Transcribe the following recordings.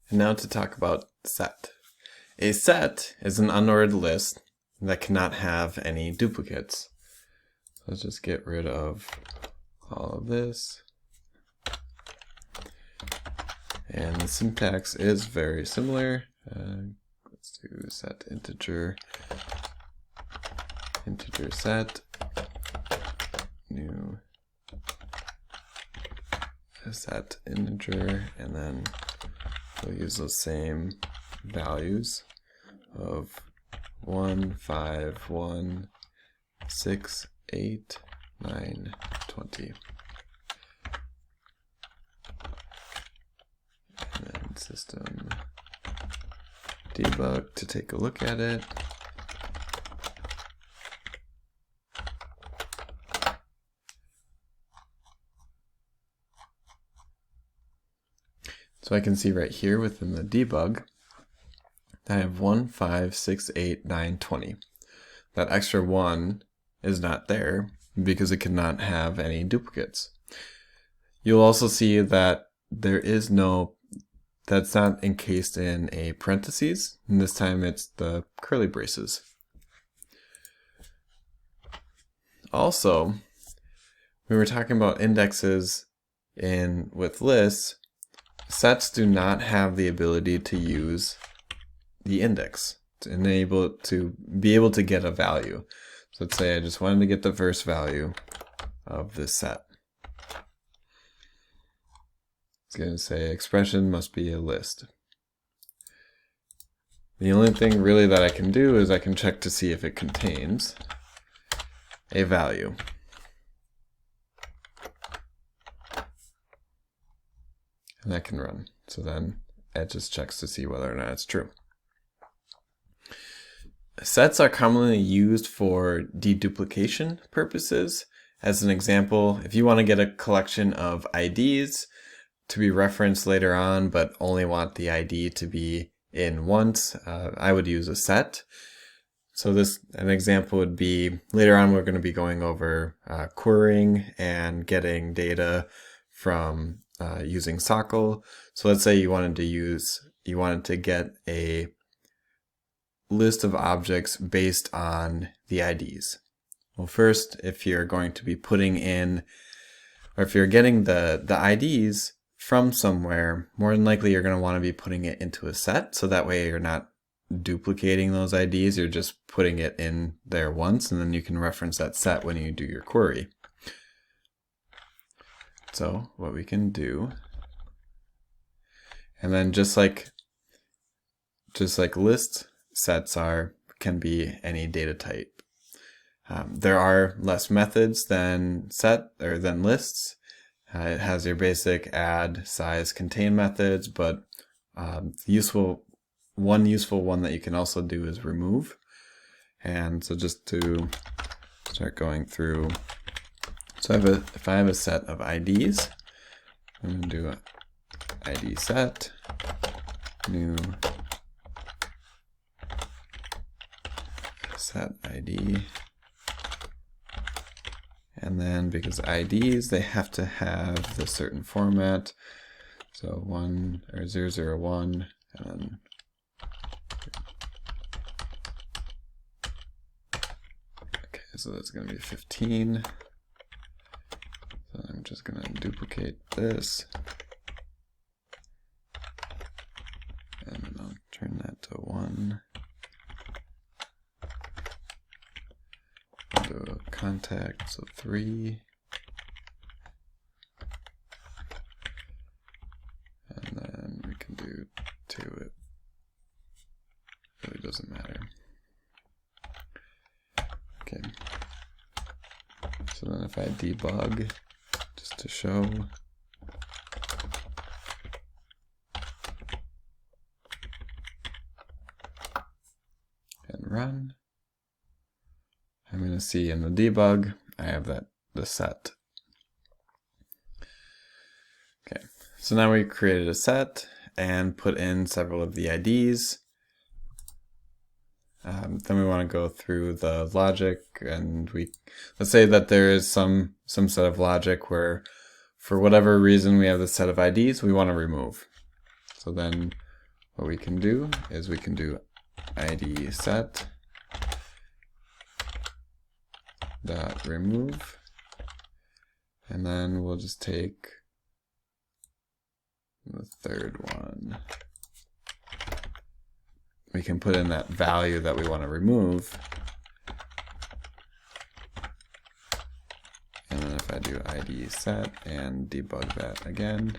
And now to talk about set. A set is an unordered list that cannot have any duplicates. So let's just get rid of all of this. And the syntax is very similar. Let's do set integer set, new set integer, and then we'll use those same values of 1, 5, 1, 6, 8, 9, 20. And then system debug to take a look at it. So I can see right here within the debug that I have 1, 5, 6, 8, 9, 20. That extra 1 is not there because it cannot have any duplicates. You'll also see that there is no, that's not encased in a parentheses, and this time it's the curly braces. Also, we were talking about indexes with lists. Sets do not have the ability to use the index to be able to get a value. So let's say I just wanted to get the first value of this set. It's going to say expression must be a list. The only thing really that I can do is I can check to see if it contains a value. And that can run. So then it just checks to see whether or not it's true. Sets are commonly used for deduplication purposes. As an example, if you want to get a collection of IDs to be referenced later on, but only want the ID to be in once, I would use a set. So an example would be, later on we're going to be going over querying and getting data from using SOQL. So let's say you wanted to get a list of objects based on the IDs. Well, first, if you're going to be putting in, or if you're getting the IDs from somewhere, more than likely you're going to want to be putting it into a set, so that way you're not duplicating those IDs, you're just putting it in there once, and then you can reference that set when you do your query. So what we can do, and then just like list sets can be any data type. There are less methods than lists. It has your basic add, size, contain methods, but one useful one that you can also do is remove. And so just to start going through. So if I have a set of IDs, I'm going to do an ID set, new set ID, and then because IDs, they have to have the certain format, so 1 or 001, and then okay, so that's going to be 15. So I'm just going to duplicate this, and then I'll turn that to 1. Do a contact, so 3. And then we can do 2. It really doesn't matter. Okay. So then if I debug, just to show, and run, I'm going to see in the debug, I have the set. Okay, so now we created a set and put in several of the IDs. Then we want to go through the logic, and let's say that there is some set of logic where, for whatever reason, we have the set of IDs we want to remove. So then what we can do is we can do id set dot remove, and then we'll just take the third one. We can put in that value that we want to remove. And then if I do id set and debug that again,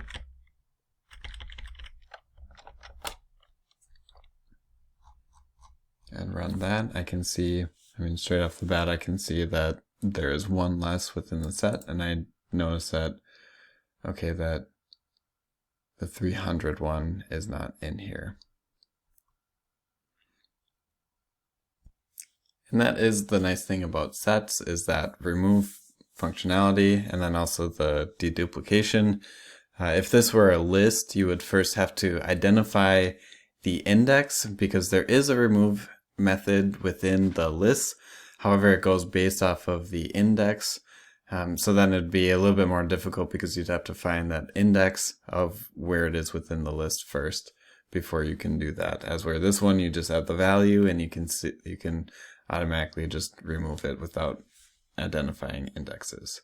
and run that, I can see, straight off the bat, I can see that there is one less within the set, and I notice that, okay, that the 300 one is not in here. And that is the nice thing about sets, is that remove functionality and then also the deduplication. If this were a list, you would first have to identify the index, because there is a remove method within the list. However, it goes based off of the index. So then it'd be a little bit more difficult, because you'd have to find that index of where it is within the list first before you can do that. As where this one, you just add the value and you can automatically just remove it without identifying indexes.